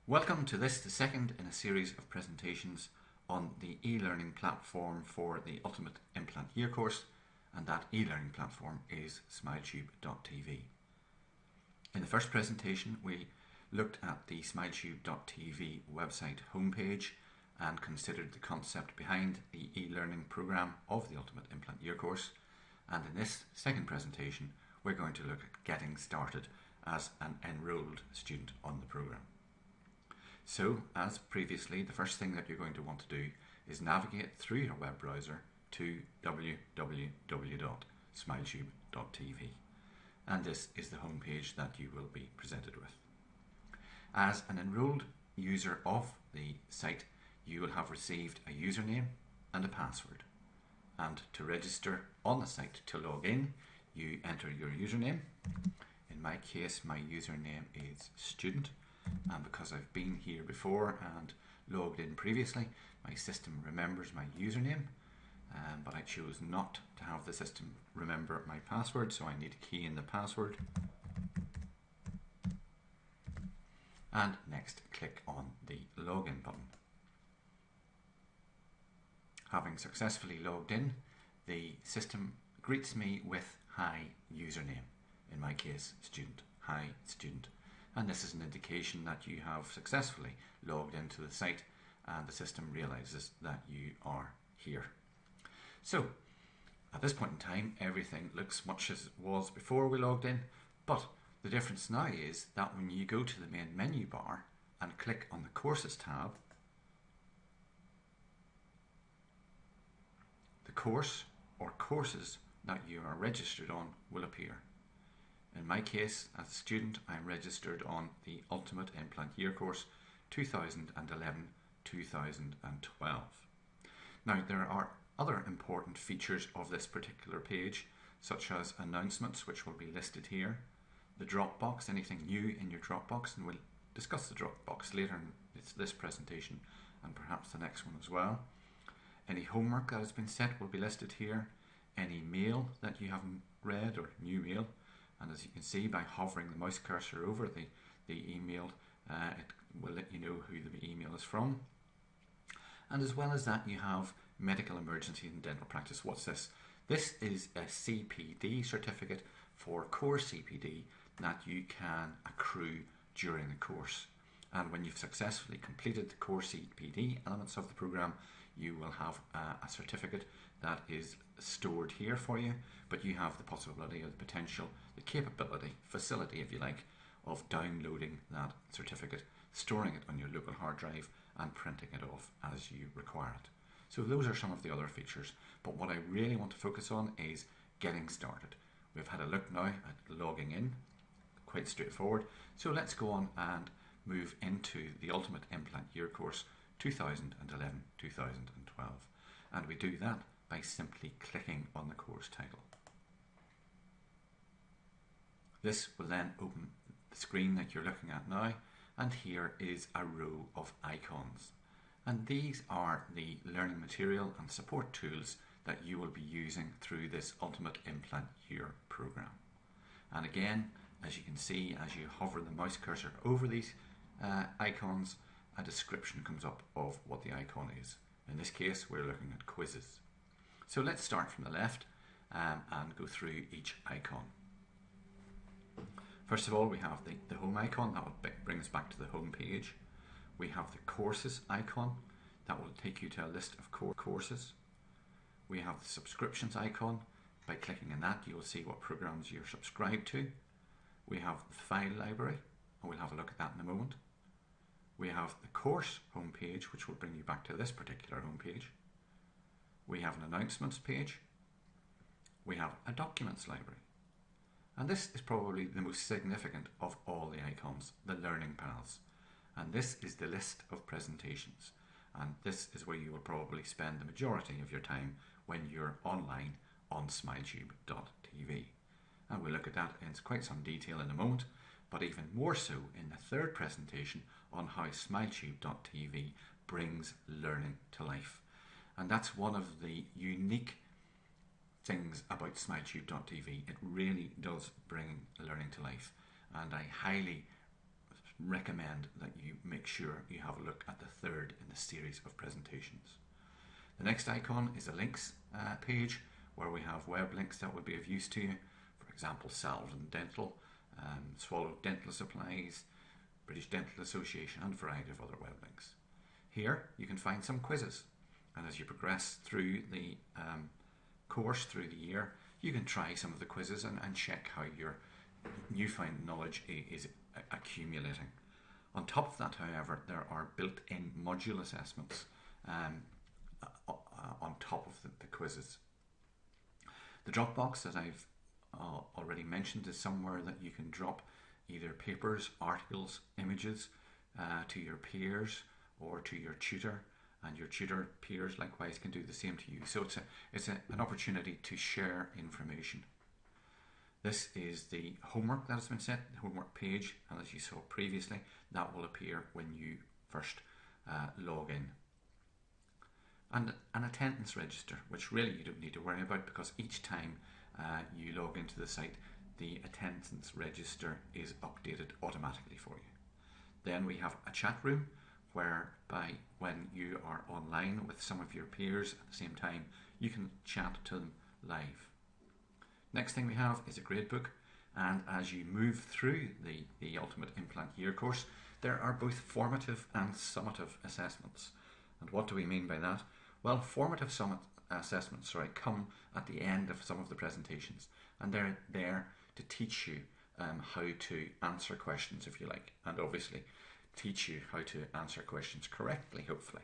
Welcome to this, the second in a series of presentations on the e-learning platform for the Ultimate Implant Year Course, and that e-learning platform is SmileTube.tv. In the first presentation we looked at the SmileTube.tv website homepage and considered the concept behind the e-learning program of the Ultimate Implant Year Course, and in this second presentation we're going to look at getting started as an enrolled student on the program. So, as previously, the first thing that you're going to want to do is navigate through your web browser to www.smiletube.tv, and this is the home page that you will be presented with. As an enrolled user of the site, you will have received a username and a password, and to register on the site to log in, you enter your username. In my case, my username is student, and because I've been here before and logged in previously, my system remembers my username, but I chose not to have the system remember my password, so I need to key in the password, and next click on the login button. Having successfully logged in, the system greets me with "Hi username," in my case student, "Hi student," and this is an indication that you have successfully logged into the site and the system realizes that you are here. So at this point in time everything looks much as it was before we logged in, but the difference now is that when you go to the main menu bar and click on the Courses tab, the course or courses that you are registered on will appear. In my case, as a student, I'm registered on the Ultimate Implant Year Course 2011-2012. Now, there are other important features of this particular page, such as announcements, which will be listed here, the Dropbox, anything new in your Dropbox, and we'll discuss the Dropbox later in this presentation and perhaps the next one as well. Any homework that has been set will be listed here, any mail that you haven't read or new mail, and as you can see by hovering the mouse cursor over the email, it will let you know who the email is from. And as well as that, you have medical emergency and dental practice. What's this? This is a CPD certificate for core CPD that you can accrue during the course. And when you've successfully completed the core CPD elements of the program, you will have a certificate that is stored here for you, but you have the possibility or the potential, the capability, facility if you like, of downloading that certificate, storing it on your local hard drive and printing it off as you require it. So those are some of the other features, but what I really want to focus on is getting started. We've had a look now at logging in, quite straightforward, so let's go on and move into the Ultimate Implant Year Course 2011-2012, and we do that by simply clicking on the course title. This will then open the screen that you're looking at now, and here is a row of icons, and these are the learning material and support tools that you will be using through this Ultimate Implant Year program. And again, as you can see, as you hover the mouse cursor over these icons, a description comes up of what the icon is. In this case, we're looking at quizzes. So let's start from the left and go through each icon. First of all, we have the home icon that will bring us back to the home page. We have the courses icon that will take you to a list of courses. We have the subscriptions icon. By clicking on that, you will see what programs you're subscribed to. We have the file library, and we'll have a look at that in a moment. We have the course homepage, which will bring you back to this particular homepage. We have an announcements page. We have a documents library. And this is probably the most significant of all the icons, the learning paths. And this is the list of presentations. And this is where you will probably spend the majority of your time when you're online on SmileTube.tv. And we'll look at that in quite some detail in a moment, but even more so in the third presentation on how SmileTube.tv brings learning to life. And that's one of the unique things about SmileTube.tv. It really does bring learning to life, and I highly recommend that you make sure you have a look at the third in the series of presentations. The next icon is a links page where we have web links that would be of use to you. For example, Salvin Dental, Swallow Dental Supplies, British Dental Association, and a variety of other web links. Here you can find some quizzes, and as you progress through the course through the year, you can try some of the quizzes and check how your newfound knowledge is accumulating. On top of that, however, there are built-in module assessments on top of the quizzes. The Dropbox, as I've already mentioned, is somewhere that you can drop either papers, articles, images to your peers or to your tutor, and your tutor peers likewise can do the same to you. So it's an opportunity to share information. This is the homework that has been set, the homework page, and as you saw previously, that will appear when you first log in. And an attendance register, which really you don't need to worry about, because each time you log into the site, the attendance register is updated automatically for you. Then we have a chat room, whereby when you are online with some of your peers at the same time, you can chat to them live. Next thing we have is a gradebook, and as you move through the Ultimate Implant Year Course, there are both formative and summative assessments. And what do we mean by that? Well, formative assessments come at the end of some of the presentations, and they're there to teach you how to answer questions, if you like, and obviously teach you how to answer questions correctly, hopefully.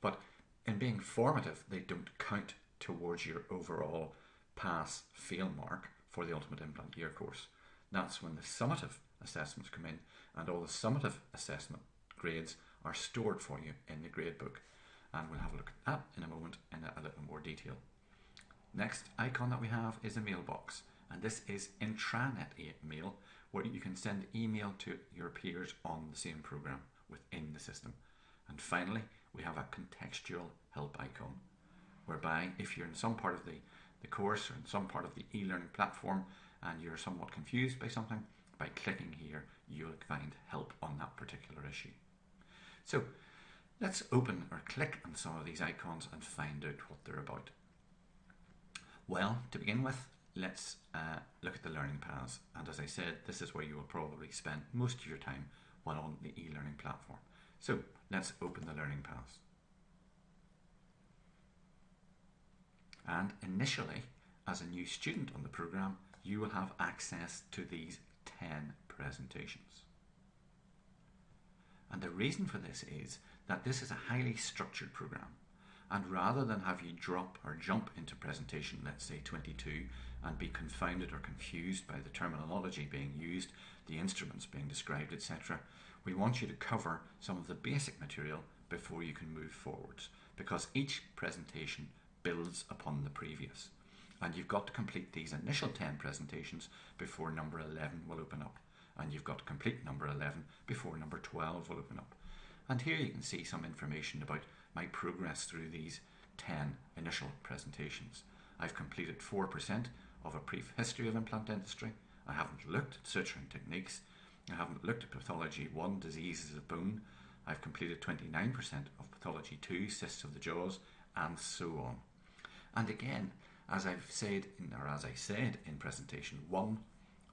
But in being formative, they don't count towards your overall pass-fail mark for the Ultimate Implant Year Course. That's when the summative assessments come in, and all the summative assessment grades are stored for you in the gradebook. And we'll have a look at that in a moment in a little more detail. Next icon that we have is a mailbox, and this is intranet mail, where you can send email to your peers on the same program within the system. And finally, we have a contextual help icon, whereby if you're in some part of the course or in some part of the e-learning platform and you're somewhat confused by something, by clicking here, you'll find help on that particular issue. So let's open or click on some of these icons and find out what they're about. Well, to begin with, let's look at the learning paths. And as I said, this is where you will probably spend most of your time while on the e-learning platform. So let's open the learning paths. And initially, as a new student on the program, you will have access to these 10 presentations. And the reason for this is that this is a highly structured program. And rather than have you drop or jump into presentation, let's say 22, and be confounded or confused by the terminology being used, the instruments being described, etc., we want you to cover some of the basic material before you can move forwards, because each presentation builds upon the previous. And you've got to complete these initial 10 presentations before number 11 will open up. And you've got to complete number 11 before number 12 will open up. And here you can see some information about my progress through these 10 initial presentations. I've completed 4% of a brief history of implant dentistry. I haven't looked at suturing techniques. I haven't looked at pathology 1, diseases of bone. I've completed 29% of pathology 2, cysts of the jaws, and so on. And again, as I've said, as I said in presentation 1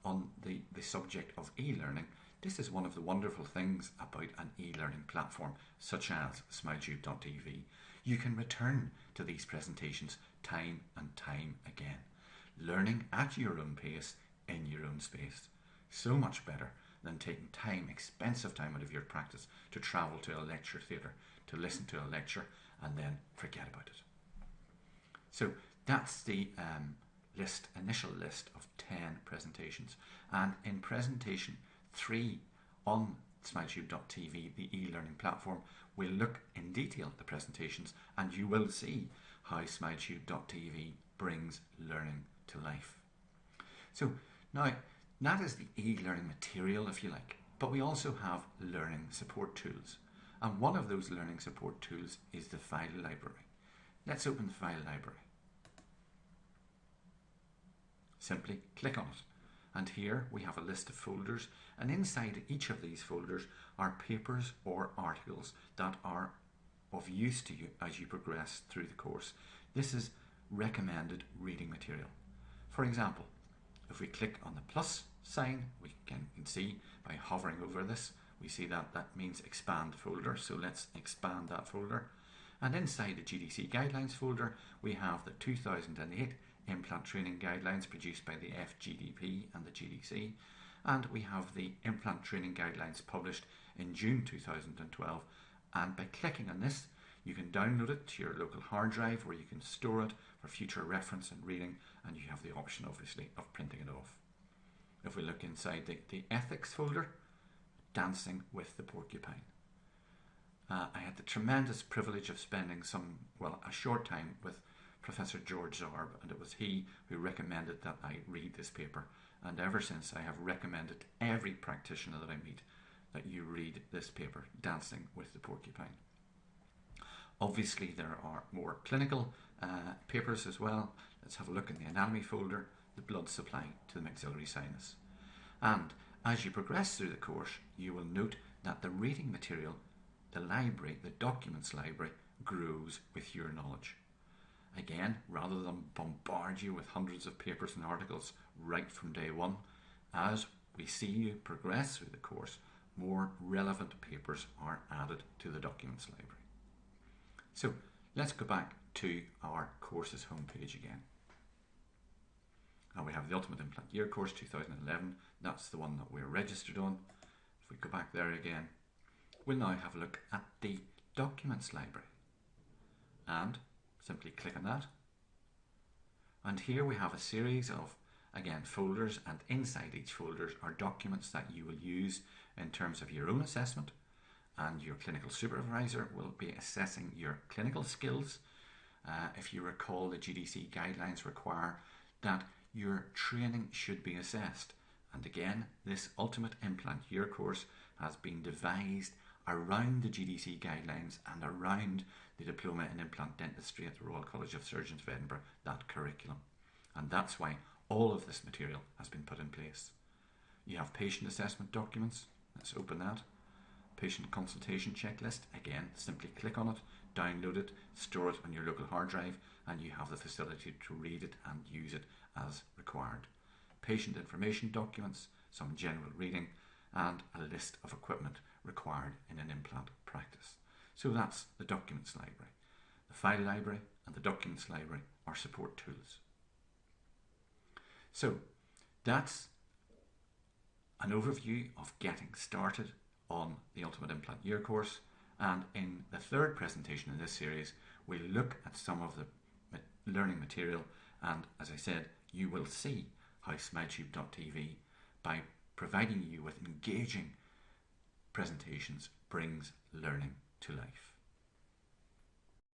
on the subject of e-learning, this is one of the wonderful things about an e-learning platform such as SmileTube.tv. You can return to these presentations time and time again, learning at your own pace in your own space. So much better than taking time, expensive time out of your practice to travel to a lecture theatre, to listen to a lecture and then forget about it. So that's the initial list of 10 presentations. And in presentation 3 on SmileTube.tv, the e-learning platform, we'll look in detail at the presentations, and you will see how SmileTube.tv brings learning to life. So now, that is the e-learning material, if you like, but we also have learning support tools. And one of those learning support tools is the file library. Let's open the file library. Simply click on it, And here we have a list of folders, and inside each of these folders are papers or articles that are of use to you as you progress through the course. This is recommended reading material. For example, if we click on the plus sign, we can see by hovering over this, we see that means expand folder. So let's expand that folder. And inside the GDC Guidelines folder, we have the 2008 Implant Training Guidelines produced by the FGDP and the GDC. And we have the Implant Training Guidelines published in June 2012. And by clicking on this, you can download it to your local hard drive where you can store it for future reference and reading, and you have the option obviously of printing it off. If we look inside the ethics folder, Dancing with the Porcupine. I had the tremendous privilege of spending a short time with Professor George Zarb, and it was he who recommended that I read this paper, and ever since I have recommended to every practitioner that I meet that you read this paper, Dancing with the Porcupine. Obviously there are more clinical papers as well. Let's have a look in the anatomy folder, the blood supply to the maxillary sinus. And as you progress through the course, you will note that the reading material, the library, the documents library, grows with your knowledge. Again, rather than bombard you with hundreds of papers and articles right from day one, as we see you progress through the course, more relevant papers are added to the documents library. So let's go back to our courses homepage again. Now we have the Ultimate Implant Year Course 2011. That's the one that we're registered on. If we go back there again, we'll now have a look at the documents library. And simply click on that. And here we have a series of, again, folders, and inside each folder are documents that you will use in terms of your own assessment, and your clinical supervisor will be assessing your clinical skills. If you recall, the GDC guidelines require that your training should be assessed. And again, this Ultimate Implant Year Course has been devised around the GDC guidelines and around the Diploma in Implant Dentistry at the Royal College of Surgeons of Edinburgh, that curriculum. And that's why all of this material has been put in place. You have patient assessment documents. Let's open that. Patient consultation checklist. Again, simply click on it, download it, store it on your local hard drive, and you have the facility to read it and use it as required. Patient information documents, some general reading, and a list of equipment required in an implant practice. So that's the documents library. The file library and the documents library are support tools. So that's an overview of getting started on the Ultimate Implant Year Course, and in the third presentation in this series we'll look at some of the learning material, and as I said, you will see how SmileTube.tv, by providing you with engaging presentations, brings learning to life.